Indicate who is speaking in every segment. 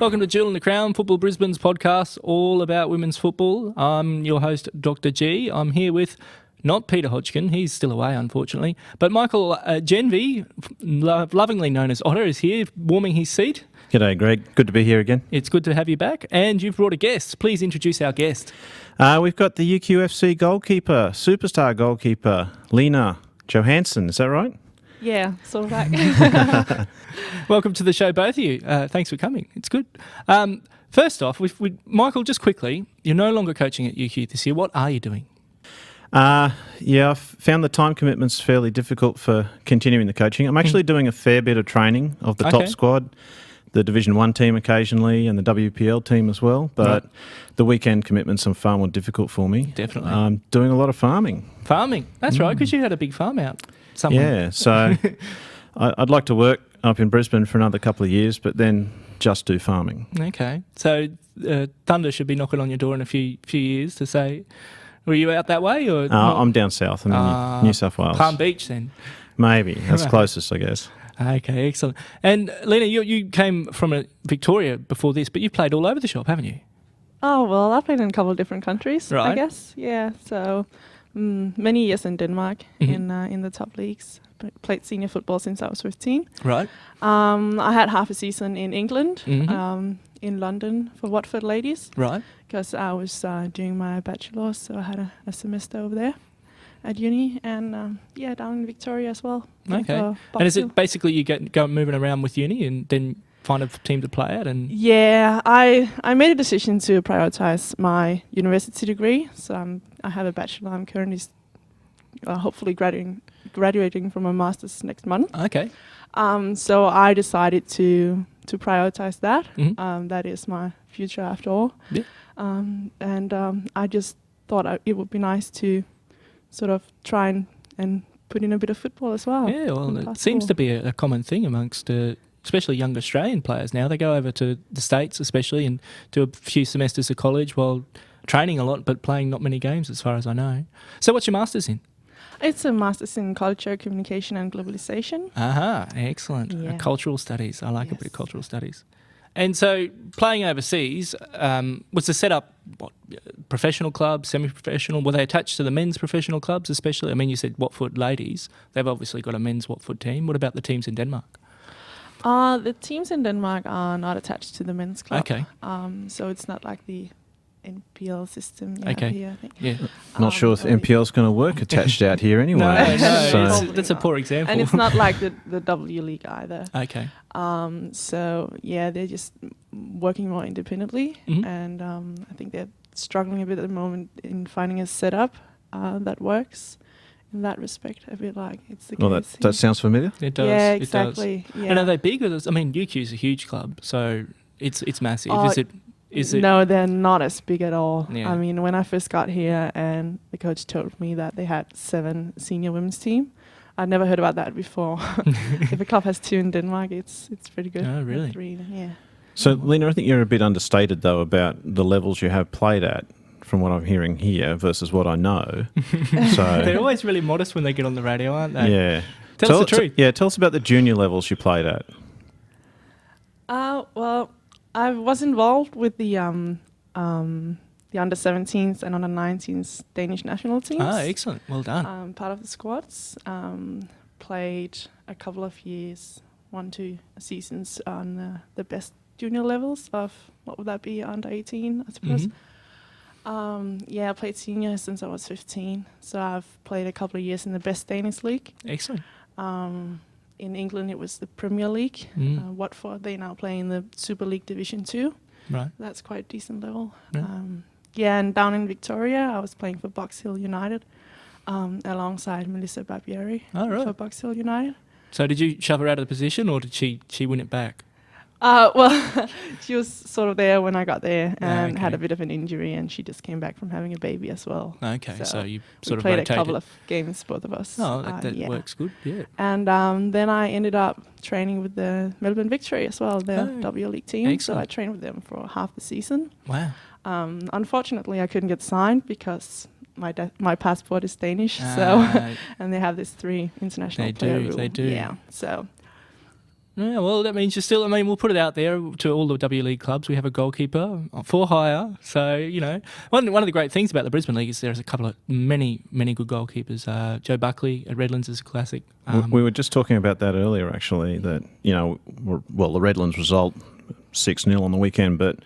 Speaker 1: Welcome to Jewel and the Crown, Football Brisbane's podcast, all about women's football. I'm your host, Dr. G. I'm here with not Peter Hodgkin, he's still away, unfortunately, but Michael Genvie, lovingly known as Otter, is here, warming his seat.
Speaker 2: G'day, Greg. Good to be here again.
Speaker 1: It's good to have you back, and you've brought a guest. Please introduce our guest.
Speaker 2: We've got the UQFC goalkeeper, superstar goalkeeper, Lena Johansen. Is that right?
Speaker 3: Yeah, sort of like.
Speaker 1: Welcome to the show, both of you. Thanks for coming. It's good. First off, Michael, just quickly, you're no longer coaching at UQ this year. What are you doing?
Speaker 2: I've found the time commitments fairly difficult for continuing the coaching. I'm actually doing a fair bit of training of the top squad, the Division 1 team occasionally, and the WPL team as well. But the weekend commitments are far more difficult for me.
Speaker 1: Definitely.
Speaker 2: I'm doing a lot of farming.
Speaker 1: Farming? That's right, because you had a big farm out somewhere.
Speaker 2: Yeah, so I'd like to work up in Brisbane for another couple of years, but then just do farming.
Speaker 1: Okay. So Thunder should be knocking on your door in a few years to say, were you out that way? Or
Speaker 2: I'm down south. I'm in New South Wales.
Speaker 1: Palm Beach then?
Speaker 2: Maybe. That's closest, I guess.
Speaker 1: Okay, excellent. And Lena, you came from Victoria before this, but you've played all over the shop, haven't you?
Speaker 3: Oh, well, I've played in a couple of different countries,
Speaker 1: right.
Speaker 3: I guess. Yeah, so many years in Denmark in the top leagues. Played senior football since I was 15.
Speaker 1: Right.
Speaker 3: I had half a season in England, in London for Watford ladies.
Speaker 1: Right.
Speaker 3: Because I was doing my bachelor's, so I had a semester over there at uni, and down in Victoria as well.
Speaker 1: Okay. And is it basically you go moving around with uni and then find a team to play at? And
Speaker 3: yeah, I made a decision to prioritize my university degree. So I have a bachelor. I'm currently hopefully graduating from a master's next month.
Speaker 1: Okay.
Speaker 3: So I decided to prioritize that.
Speaker 1: Mm-hmm.
Speaker 3: That is my future after all.
Speaker 1: Yeah.
Speaker 3: I just thought it would be nice to sort of try and put in a bit of football as well.
Speaker 1: Yeah, well, it seems to be a common thing amongst especially young Australian players now. They go over to the States especially and do a few semesters of college while training a lot but playing not many games as far as I know. So what's your master's in?
Speaker 3: It's a master's in culture, communication and globalization.
Speaker 1: Aha, excellent.
Speaker 3: Yeah.
Speaker 1: Cultural studies. I like a bit of cultural studies. And so playing overseas, was the setup professional clubs, semi-professional? Were they attached to the men's professional clubs especially? I mean, you said Watford ladies. They've obviously got a men's Watford team. What about the teams in Denmark?
Speaker 3: The teams in Denmark are not attached to the men's club.
Speaker 1: Okay.
Speaker 3: So it's not like the NPL system
Speaker 1: okay.
Speaker 3: have here, I think.
Speaker 1: Yeah.
Speaker 2: Not sure if NPL's going to work attached out here anyway.
Speaker 1: No, that's a poor example.
Speaker 3: And it's not like the W League either.
Speaker 1: Okay.
Speaker 3: So, yeah, they're just working more independently.
Speaker 1: Mm-hmm.
Speaker 3: And I think they're struggling a bit at the moment in finding a setup that works. In that respect, I feel like it's the case.
Speaker 2: Well, that sounds familiar.
Speaker 1: It does.
Speaker 3: Yeah,
Speaker 1: it
Speaker 3: exactly.
Speaker 1: Does.
Speaker 3: Yeah.
Speaker 1: And are they big? I mean, UQ's a huge club, so it's massive. Is it?
Speaker 3: No, they're not as big at all.
Speaker 1: Yeah.
Speaker 3: I mean, when I first got here and the coach told me that they had 7 senior women's team, I'd never heard about that before. If a club has 2 in Denmark, it's pretty good.
Speaker 1: Oh, really?
Speaker 3: 3, yeah.
Speaker 2: So, Lena, I think you're a bit understated, though, about the levels you have played at, from what I'm hearing here versus what I know. So
Speaker 1: they're always really modest when they get on the radio, aren't they?
Speaker 2: Yeah.
Speaker 1: Tell us the truth.
Speaker 2: Tell us about the junior levels you played at.
Speaker 3: Well, I was involved with the under 17s and under 19s Danish national teams.
Speaker 1: Ah, excellent. Well done.
Speaker 3: Part of the squads. Played a couple of years, 1-2 seasons on the best junior levels of, what would that be, under 18, I suppose.
Speaker 1: Mm-hmm.
Speaker 3: I played senior since I was 15. So I've played a couple of years in the best Danish league.
Speaker 1: Excellent.
Speaker 3: In England, it was the Premier League. Watford, they now play in the Super League Division 2.
Speaker 1: Right.
Speaker 3: That's quite a decent level.
Speaker 1: Yeah.
Speaker 3: And down in Victoria, I was playing for Box Hill United alongside Melissa Barbieri for Box Hill United.
Speaker 1: So did you shove her out of the position or did she win it back?
Speaker 3: Well, she was sort of there when I got there and had a bit of an injury, and she just came back from having a baby as well.
Speaker 1: Okay, so you sort of
Speaker 3: played
Speaker 1: rotated.
Speaker 3: a couple of games, both of us.
Speaker 1: Oh, that works good, yeah.
Speaker 3: And then I ended up training with the Melbourne Victory as well, the W League team.
Speaker 1: Excellent.
Speaker 3: So I trained with them for half the season.
Speaker 1: Wow.
Speaker 3: Unfortunately, I couldn't get signed because my passport is Danish, and they have this 3 international player rule.
Speaker 1: They do.
Speaker 3: Yeah, so...
Speaker 1: Yeah, well, that means you're still. I mean, we'll put it out there to all the W League clubs. We have a goalkeeper for hire. So, you know, one of the great things about the Brisbane League is there's a couple of many good goalkeepers. Joe Buckley at Redlands is a classic.
Speaker 2: We were just talking about that earlier, actually, that, you know, the Redlands result, 6-0 on the weekend, but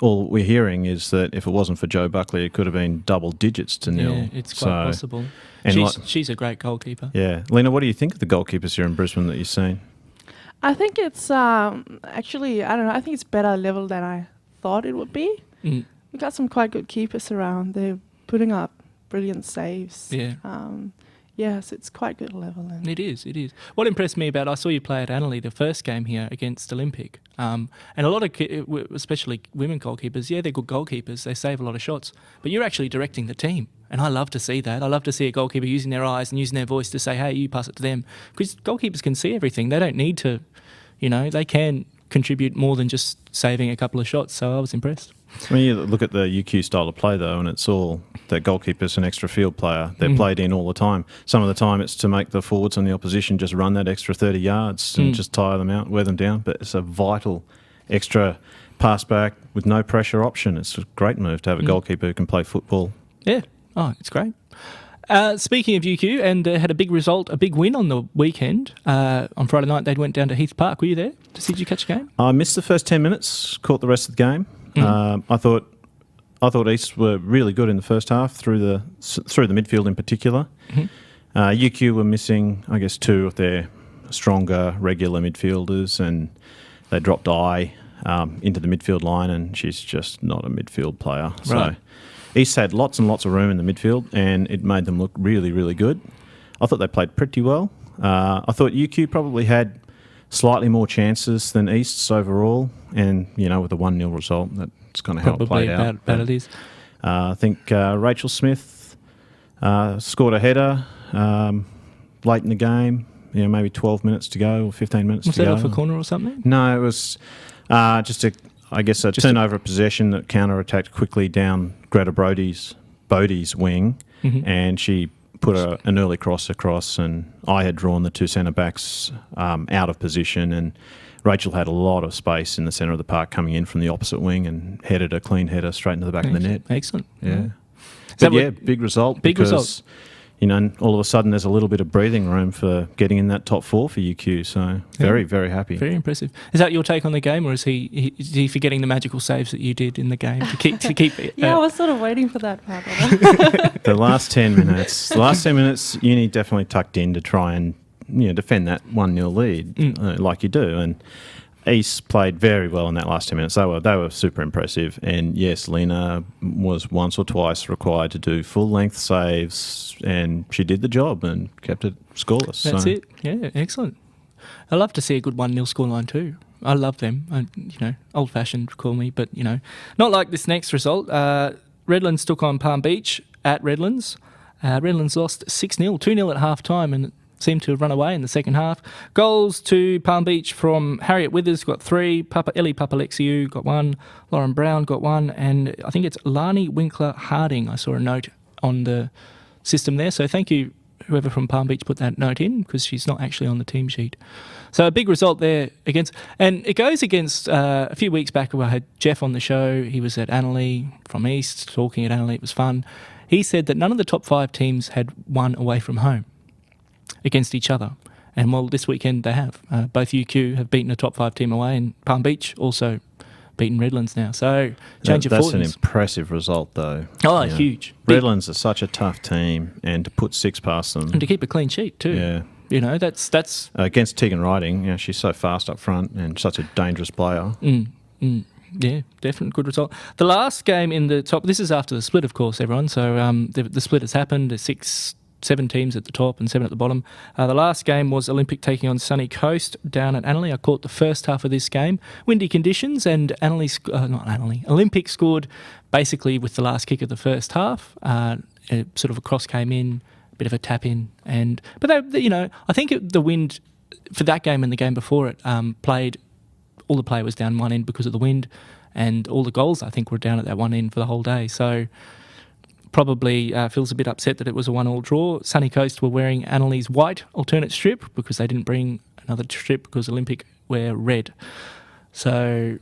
Speaker 2: all we're hearing is that if it wasn't for Joe Buckley, it could have been double digits to nil.
Speaker 1: Yeah, it's quite possible.
Speaker 2: And
Speaker 1: she's a great goalkeeper.
Speaker 2: Yeah. Lena, what do you think of the goalkeepers here in Brisbane that you've seen?
Speaker 3: I think it's actually, I don't know, I think it's better level than I thought it would be.
Speaker 1: Mm.
Speaker 3: We've got some quite good keepers around. They're putting up brilliant saves.
Speaker 1: Yeah.
Speaker 3: Yes, it's quite good level. And
Speaker 1: It is. What impressed me I saw you play at Annerley the first game here against Olympic. And a lot of, especially women goalkeepers, yeah, they're good goalkeepers. They save a lot of shots. But you're actually directing the team. And I love to see that. I love to see a goalkeeper using their eyes and using their voice to say, hey, you pass it to them. Because goalkeepers can see everything. They don't need to, you know, they can contribute more than just saving a couple of shots. So I was impressed.
Speaker 2: When you look at the UQ style of play, though, and it's all the goalkeeper's an extra field player. They're played in all the time. Some of the time it's to make the forwards on the opposition just run that extra 30 yards and just tire them out, wear them down. But it's a vital extra pass back with no pressure option. It's a great move to have a goalkeeper who can play football.
Speaker 1: Yeah. Oh, it's great. Speaking of UQ, and had a big result, a big win on the weekend. On Friday night, they went down to Heath Park. Were you there? Did you catch the game?
Speaker 2: I missed the first 10 minutes, caught the rest of the game. I thought East were really good in the first half through the midfield in particular. UQ were missing, I guess, two of their stronger regular midfielders, and they dropped into the midfield line, and she's just not a midfield player. So
Speaker 1: Right.
Speaker 2: East had lots and lots of room in the midfield, and it made them look really, really good. I thought they played pretty well. I thought UQ probably had slightly more chances than East's overall, and, you know, with a 1-0 result, that's kind of how it played out.
Speaker 1: About it is.
Speaker 2: I think Rachel Smith scored a header late in the game, you know, maybe 12 minutes to go or 15 minutes
Speaker 1: Was
Speaker 2: to go.
Speaker 1: that off a corner or something?
Speaker 2: No, it was just a turnover of possession that counter-attacked quickly down Greta Bodie's wing, and she put an early cross across, and I had drawn the two centre-backs out of position, and Rachel had a lot of space in the centre of the park coming in from the opposite wing and headed a clean header straight into the back of the net.
Speaker 1: Excellent.
Speaker 2: Yeah. But yeah, big result.
Speaker 1: Big
Speaker 2: because,
Speaker 1: result.
Speaker 2: You know, all of a sudden there's a little bit of breathing room for getting in that top four for UQ. So very, very happy.
Speaker 1: Very impressive. Is that your take on the game, or is he forgetting the magical saves that you did in the game to keep it?
Speaker 3: yeah, I was sort of waiting for that part.
Speaker 2: The last 10 minutes, Uni definitely tucked in to try and, you know, defend that 1-0 lead like you do. And East played very well in that last 10 minutes. They were super impressive. And yes, Lena was once or twice required to do full-length saves, and she did the job and kept it scoreless.
Speaker 1: That's it. Yeah, excellent. I love to see a good 1-0 scoreline too. I love them. You know, old-fashioned, call me, but, you know, not like this next result. Redlands took on Palm Beach at Redlands. Redlands lost 6-0, 2-0 at half-time, and seemed to have run away in the second half. Goals to Palm Beach from Harriet Withers, got 3. Ellie Papalexiou got 1. Lauren Brown got 1. And I think it's Lani Winkler Harding. I saw a note on the system there. So thank you, whoever from Palm Beach put that note in, because she's not actually on the team sheet. So a big result there and it goes against a few weeks back where I had Jeff on the show. He was at Annerley from East, talking at Annerley. It was fun. He said that none of the top 5 teams had won away from home against each other. And well, this weekend they have. Both UQ have beaten a top 5 team away, and Palm Beach also beaten Redlands now. So change of fortunes.
Speaker 2: That's an impressive result, though.
Speaker 1: Oh, you know, huge.
Speaker 2: Redlands are such a tough team, and to put 6 past them.
Speaker 1: And to keep a clean sheet too.
Speaker 2: Yeah.
Speaker 1: You know, that's
Speaker 2: against Tegan Riding, you know, she's so fast up front and such a dangerous player.
Speaker 1: Yeah, definitely good result. The last game in the top, this is after the split, of course, everyone. So the split has happened. There's 7 teams at the top and 7 at the bottom. The last game was Olympic taking on Sunny Coast down at Annerley. I caught the first half of this game. Windy conditions, and Olympic scored basically with the last kick of the first half. Sort of a cross came in, a bit of a tap in, but they, you know, I think the wind for that game and the game before it played. All the play was down one end because of the wind, and all the goals I think were down at that one end for the whole day. So probably feels a bit upset that it was a 1-1 draw. Sunny Coast were wearing Annerley's white alternate strip because they didn't bring another strip because Olympic wear red. So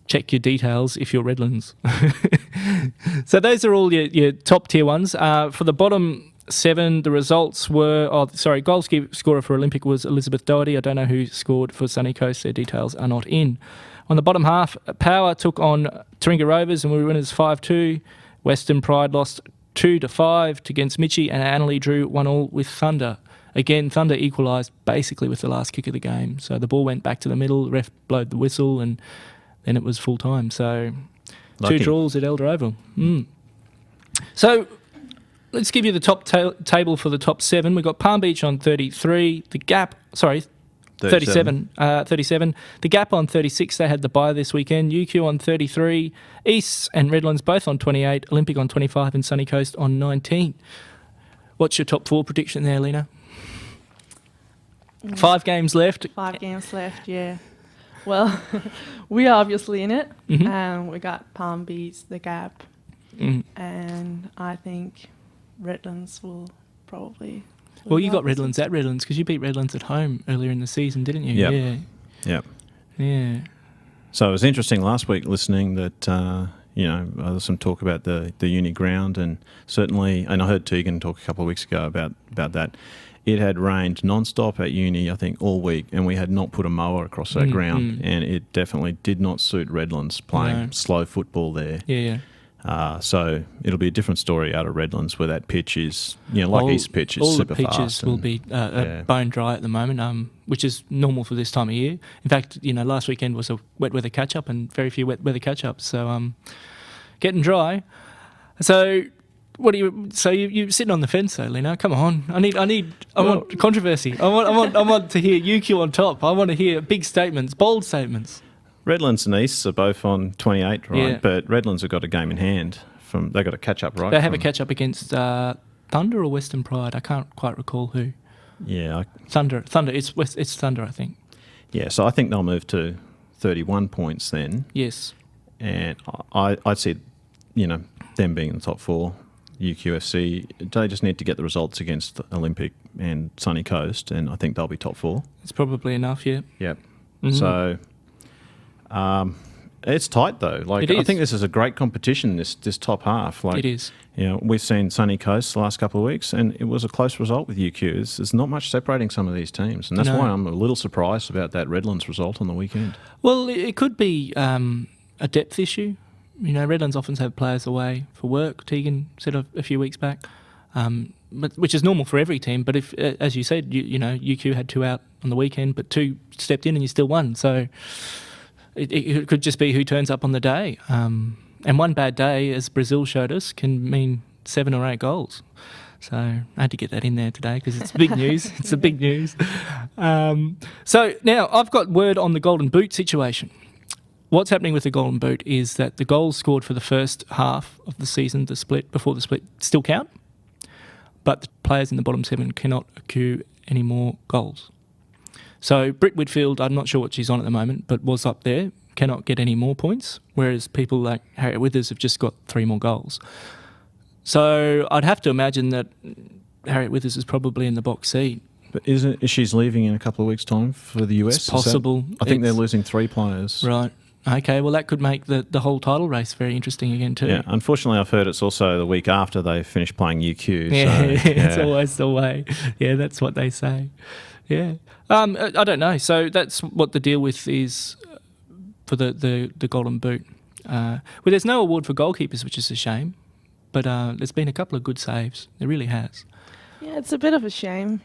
Speaker 1: check your details if you're Redlands. So those are all your top tier ones. For the bottom 7, the results were... goal scorer for Olympic was Elizabeth Doherty. I don't know who scored for Sunny Coast. Their details are not in. On the bottom half, Power took on Taringa Rovers and we were winners 5-2. Western Pride lost 2-5 against Mitchie, and Annalee drew 1-1 with Thunder. Again, Thunder equalised basically with the last kick of the game. So the ball went back to the middle, the ref blowed the whistle, and then it was full time. So
Speaker 2: Lucky.
Speaker 1: 2 draws at Elder Oval. So let's give you the top table for the top 7. We've got Palm Beach on 33. The Gap, 37. 37. The Gap on 36. They had the bye this weekend. UQ on 33. East and Redlands both on 28. Olympic on 25 and Sunny Coast on 19. What's your top 4 prediction there, Lena? 5 games left.
Speaker 3: 5 games left, yeah. Well, we are obviously in it. We got Palm Beach, the Gap, and I think Redlands will probably...
Speaker 1: Well, you got Redlands at Redlands because you beat Redlands at home earlier in the season, didn't you?
Speaker 2: Yep.
Speaker 1: Yeah. Yeah.
Speaker 2: So it was interesting last week listening that, there was some talk about the uni ground, and certainly, and I heard Tegan talk a couple of weeks ago about that. It had rained non-stop at uni, I think, all week, and we had not put a mower across that ground, and it definitely did not suit Redlands playing slow football there.
Speaker 1: Yeah.
Speaker 2: So it'll be a different story out of Redlands where that pitch is, East pitch is super fast.
Speaker 1: All the pitches will be bone dry at the moment, which is normal for this time of year. In fact, last weekend was a wet weather catch-up and very few wet weather catch-ups, so getting dry. So you're sitting on the fence though, Lena? Come on, I want controversy. I want to hear UQ on top. I want to hear big statements, bold statements.
Speaker 2: Redlands and East are both on 28, right?
Speaker 1: Yeah.
Speaker 2: But Redlands have got a game in hand. They've got a catch-up, right?
Speaker 1: They have a catch-up against Thunder or Western Pride. I can't quite recall who.
Speaker 2: Yeah.
Speaker 1: Thunder. It's Thunder, I think.
Speaker 2: Yeah, so I think they'll move to 31 points then.
Speaker 1: Yes.
Speaker 2: And I'd see, them being in the top 4. UQFC, they just need to get the results against Olympic and Sunny Coast, and I think they'll be top 4.
Speaker 1: It's probably enough, yeah.
Speaker 2: Yep. So... it's tight though.
Speaker 1: It is.
Speaker 2: I think this is a great competition. This top half.
Speaker 1: It is.
Speaker 2: We've seen Sunny Coast the last couple of weeks, and it was a close result with UQ. There's not much separating some of these teams, and that's why I'm a little surprised about that Redlands result on the weekend.
Speaker 1: Well, it could be a depth issue. Redlands often have players away for work. Tegan said a few weeks back, which is normal for every team. But if, as you said, UQ had 2 out on the weekend, but 2 stepped in and you still won. So. It could just be who turns up on the day. And one bad day, as Brazil showed us, can mean 7 or 8 goals. So I had to get that in there today because it's big news. It's the big news. So now I've got word on the Golden Boot situation. What's happening with the Golden Boot is that the goals scored for the first half of the season, before the split, still count. But the players in the bottom 7 cannot accrue any more goals. So Britt Whitfield, I'm not sure what she's on at the moment, but was up there, cannot get any more points, whereas people like Harriet Withers have just got 3 more goals. So I'd have to imagine that Harriet Withers is probably in the box seat.
Speaker 2: But is she's leaving in a couple of weeks' time for the US?
Speaker 1: It's possible.
Speaker 2: I think they're losing 3 players.
Speaker 1: Right. Okay, well that could make the whole title race very interesting again too.
Speaker 2: Yeah, unfortunately I've heard it's also the week after they finish playing UQ.
Speaker 1: Yeah,
Speaker 2: so,
Speaker 1: it's always the way. Yeah, that's what they say. Yeah. I don't know. So that's what the deal with is for the Golden Boot. Well, there's no award for goalkeepers, which is a shame. But there's been a couple of good saves. There really has.
Speaker 3: Yeah, it's a bit of a shame,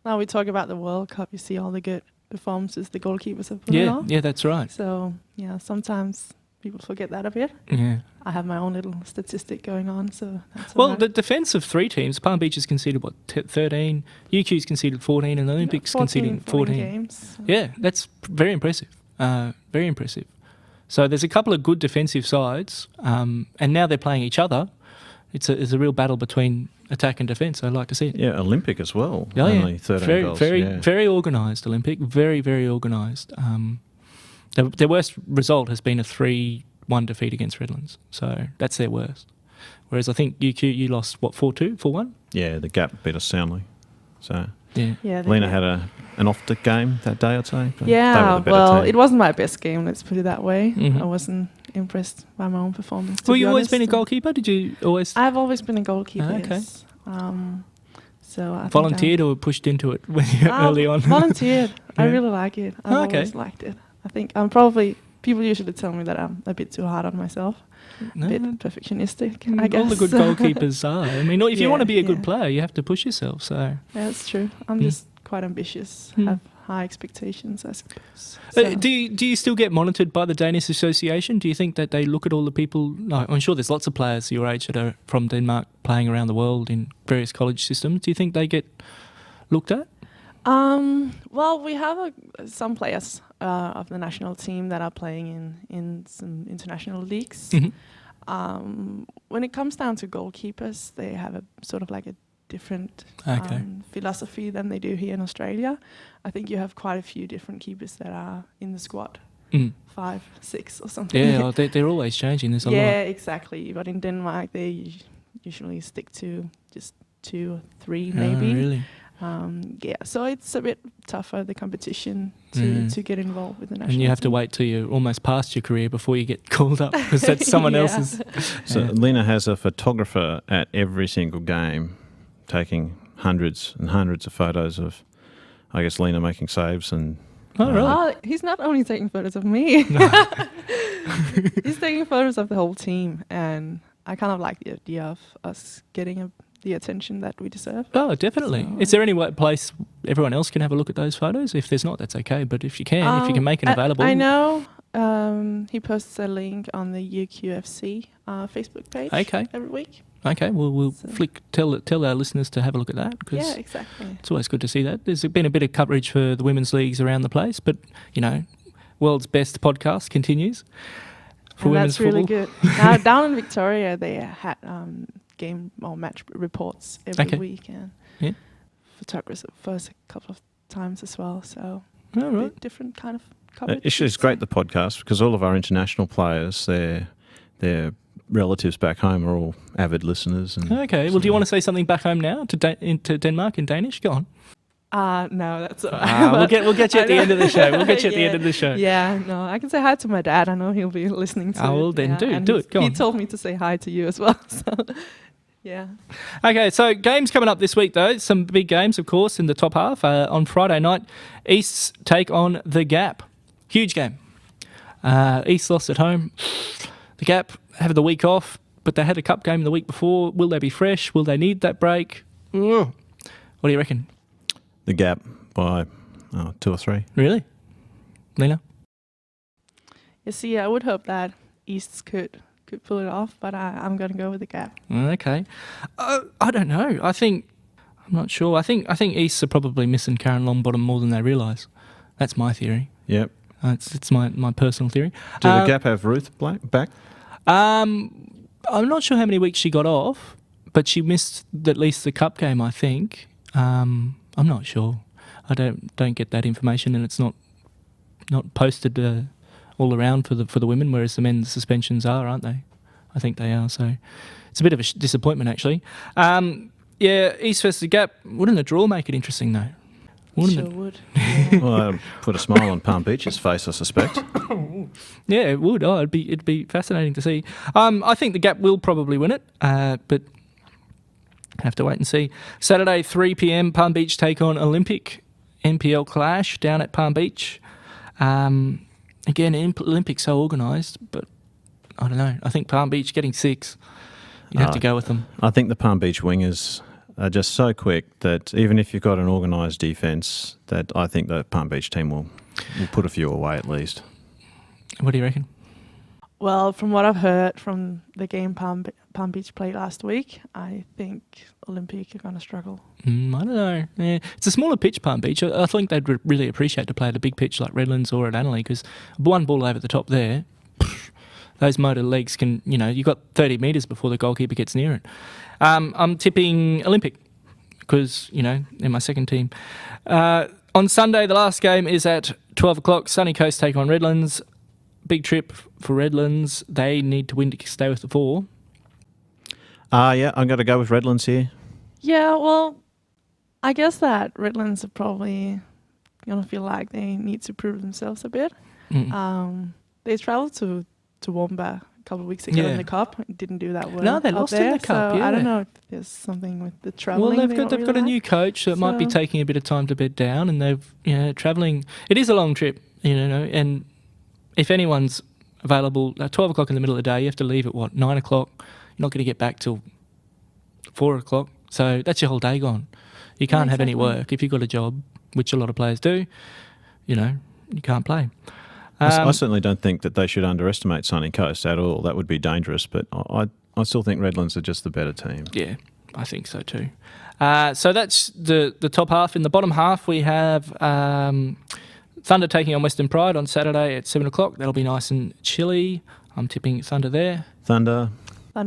Speaker 3: Now we talk about the World Cup, you see all the good performances the goalkeepers have put on.
Speaker 1: Yeah, that's right.
Speaker 3: So, sometimes people forget that a bit.
Speaker 1: Yeah.
Speaker 3: I have my own little statistic going on, so that's
Speaker 1: well,
Speaker 3: all right.
Speaker 1: the defence of 3 teams, Palm Beach has conceded, 13, UQ's conceded 14, and the Olympics conceding 14.
Speaker 3: Games.
Speaker 1: Yeah, that's very impressive. Very impressive. So there's a couple of good defensive sides, and now they're playing each other. It's a real battle between attack and defence. I'd like to see it.
Speaker 2: Yeah, Olympic as well.
Speaker 1: Oh,
Speaker 2: Only 13 goals.
Speaker 1: Very organised, Olympic. Very, very organised. Their worst result has been a 3-1 defeat against Redlands. So that's their worst. Whereas I think UQ, you lost, 4-2, 4-1?
Speaker 2: Yeah, the Gap beat us soundly. So
Speaker 3: Yeah,
Speaker 2: Lena had an off the game that day, I'd say. But
Speaker 3: yeah,
Speaker 2: they were the better
Speaker 3: well,
Speaker 2: team.
Speaker 3: it wasn't my best game, let's put it that way.
Speaker 1: Mhm.
Speaker 3: I wasn't impressed by my own performance.
Speaker 1: Well, you always been a goalkeeper? Did you always
Speaker 3: I've always been a goalkeeper,
Speaker 1: okay.
Speaker 3: yes. So I
Speaker 1: volunteered or pushed into it when you early on?
Speaker 3: Volunteered. I
Speaker 1: Yeah.
Speaker 3: really like it. I've always liked it. I think I'm probably... People usually tell me that I'm a bit too hard on myself.
Speaker 1: No.
Speaker 3: A bit perfectionistic, I guess.
Speaker 1: All the good goalkeepers are. I mean, if you want to be a good
Speaker 3: yeah.
Speaker 1: player, you have to push yourself. So
Speaker 3: Yeah, that's true. I'm just quite ambitious.
Speaker 1: Mm.
Speaker 3: Have high expectations, I suppose. So.
Speaker 1: do you still get monitored by the Danish Association? Do you think that they look at all the people? No, I'm sure there's lots of players your age that are from Denmark playing around the world in various college systems. Do you think they get looked at?
Speaker 3: Well, we have some players of the national team that are playing in some international leagues.
Speaker 1: Mm-hmm.
Speaker 3: When it comes down to goalkeepers, they have a sort of like a different philosophy than they do here in Australia. I think you have quite a few different keepers that are in the squad. 5, 6 or something.
Speaker 1: Yeah, they're always changing. There's a lot.
Speaker 3: Yeah, exactly. But in Denmark, they usually stick to just 2 or 3 maybe.
Speaker 1: Oh, really?
Speaker 3: Yeah, so it's a bit tougher, the competition, to get involved with the national
Speaker 1: And you have to
Speaker 3: team.
Speaker 1: wait till you're almost past your career before you get called up, because that's someone else's.
Speaker 2: So Lena has a photographer at every single game taking hundreds and hundreds of photos of, I guess, Lena making saves. And
Speaker 1: Oh, really?
Speaker 3: Oh, he's not only taking photos of me. He's taking photos of the whole team, and I kind of like the idea of us getting the attention that we deserve.
Speaker 1: Oh, definitely.
Speaker 3: So-
Speaker 1: Is there any place everyone else can have a look at those photos? If there's not, that's okay. But if you can make it available.
Speaker 3: I know he posts a link on the UQFC Facebook page every week.
Speaker 1: Okay, well, we'll tell our listeners to have a look at that, because
Speaker 3: Yeah, exactly.
Speaker 1: it's always good to see that. There's been a bit of coverage for the women's leagues around the place, but, world's best podcast continues for
Speaker 3: And
Speaker 1: women's
Speaker 3: that's really
Speaker 1: football.
Speaker 3: good. Now, down in Victoria, they had game or match reports every week, and photographers for us a couple of times as well. So
Speaker 1: All
Speaker 3: a
Speaker 1: right.
Speaker 3: bit different kind of coverage.
Speaker 2: it's great, the podcast, because all of our international players, their relatives back home are all avid listeners. And
Speaker 1: Okay, well, do you want to say something back home now to Denmark in Danish? Go on.
Speaker 3: No, that's all right.
Speaker 1: We'll get you at the end of the show. We'll get you at the end of the show.
Speaker 3: Yeah, no, I can say hi to my dad. I know he'll be listening to it.
Speaker 1: Oh, well, then
Speaker 3: and
Speaker 1: do it. Go
Speaker 3: he
Speaker 1: on.
Speaker 3: told me to say hi to you as well. So, yeah.
Speaker 1: Okay, so games coming up this week, though. Some big games, of course, in the top half. On Friday night, East take on the Gap. Huge game. East lost at home. The Gap have the week off, but they had a cup game the week before. Will they be fresh? Will they need that break? What do you reckon?
Speaker 2: The Gap by 2 or 3.
Speaker 1: Really? Lena?
Speaker 3: You see, I would hope that East could pull it off, but I'm going to go with the Gap.
Speaker 1: Okay. I don't know. I'm not sure. I think East are probably missing Karen Longbottom more than they realise. That's my theory.
Speaker 2: Yep.
Speaker 1: It's my personal theory.
Speaker 2: Do the Gap have Ruth back?
Speaker 1: I'm not sure how many weeks she got off, but she missed at least the cup game, I think. I'm not sure. I don't get that information, and it's not posted all around for the women, whereas the men's suspensions are, aren't they? I think they are. So it's a bit of a disappointment, actually. East versus the Gap. Wouldn't a draw make it interesting, though?
Speaker 3: Sure would. Yeah.
Speaker 2: Well, put a smile on Palm Beach's face, I suspect.
Speaker 1: Yeah, it would. Oh, it'd be fascinating to see. I think the Gap will probably win it, but have to wait and see. Saturday, 3 p.m, Palm Beach take on Olympic. NPL clash down at Palm Beach. Again, Olympic's so organised, but I don't know. I think Palm Beach getting 6. You'd have to go with them.
Speaker 2: I think the Palm Beach wingers are just so quick that even if you've got an organised defence, that I think the Palm Beach team will put a few away at least.
Speaker 1: What do you reckon?
Speaker 3: Well, from what I've heard from the game Palm Beach played last week, I think Olympic are going to struggle.
Speaker 1: I don't know. Yeah. It's a smaller pitch, Palm Beach. I think they'd really appreciate to play at a big pitch like Redlands or at Annerley, because one ball over the top there, those motor legs can, you've got 30 metres before the goalkeeper gets near it. I'm tipping Olympic because, they're my second team. On Sunday, the last game is at 12 o'clock. Sunny Coast take on Redlands. Big trip for Redlands. They need to win to stay with the 4.
Speaker 2: Yeah, I'm going to go with Redlands here.
Speaker 3: Yeah, well, I guess that Redlands are probably gonna feel like they need to prove themselves a bit. They travelled to Womba a couple of weeks ago in the cup. Didn't do that well.
Speaker 1: No, they
Speaker 3: up
Speaker 1: lost
Speaker 3: there,
Speaker 1: in the cup.
Speaker 3: so
Speaker 1: Yeah.
Speaker 3: I don't know if there's something with the travelling.
Speaker 1: Well, they've got a new coach that might be taking a bit of time to bed down, and they've travelling. It is a long trip, and if anyone's available at 12 o'clock in the middle of the day, you have to leave at 9 o'clock. You're not going to get back till 4 o'clock, so that's your whole day gone. You can't have any work if you've got a job, which a lot of players do. You can't play.
Speaker 2: I certainly don't think that they should underestimate Sunny Coast at all. That would be dangerous, but I still think Redlands are just the better team.
Speaker 1: Yeah, I think so too. So that's the top half. In the bottom half, we have Thunder taking on Western Pride on Saturday at 7 o'clock. That'll be nice and chilly. I'm tipping Thunder there.
Speaker 2: Thunder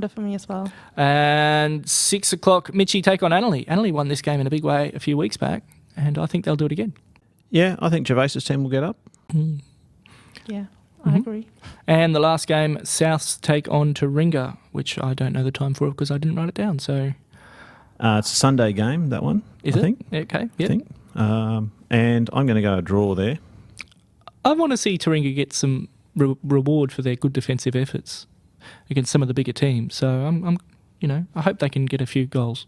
Speaker 3: for me as well.
Speaker 1: And 6 o'clock, Mitchie take on Annerley. Annerley won this game in a big way a few weeks back, and I think they'll do it again.
Speaker 2: Yeah, I think Gervais's team will get up.
Speaker 3: Yeah, I agree.
Speaker 1: And the last game, Souths take on Taringa, which I don't know the time for because I didn't write it down. So
Speaker 2: it's a Sunday game, that one. I think.
Speaker 1: Okay, yeah.
Speaker 2: I think. And I'm going to go a draw there.
Speaker 1: I want to see Taringa get some reward for their good defensive efforts against some of the bigger teams. So I hope they can get a few goals.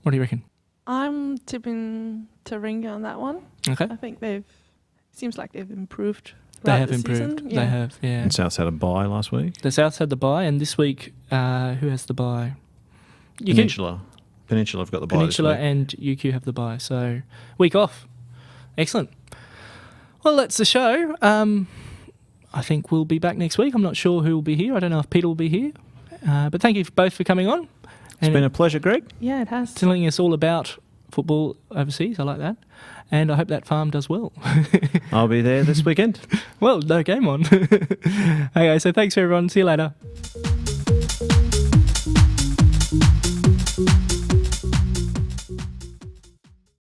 Speaker 1: What do you reckon?
Speaker 3: I'm tipping Taringa on that one.
Speaker 1: Okay.
Speaker 3: I think seems like they've improved.
Speaker 1: They have
Speaker 3: the
Speaker 1: improved.
Speaker 3: Season.
Speaker 1: They have, yeah.
Speaker 2: And Souths had a bye last week.
Speaker 1: The Souths had the bye, and this week, who has the bye?
Speaker 2: Peninsula have got the bye this
Speaker 1: Peninsula
Speaker 2: week.
Speaker 1: and UQ have the bye, so week off. Excellent. Well, that's the show. I think we'll be back next week. I'm not sure who will be here. I don't know if Peter will be here. But thank you both for coming on.
Speaker 2: It's been a pleasure, Greg.
Speaker 3: Yeah, it has.
Speaker 1: Telling us all about football overseas. I like that. And I hope that farm does well.
Speaker 2: I'll be there this weekend.
Speaker 1: Well, no game on. Okay, so thanks everyone. See you later.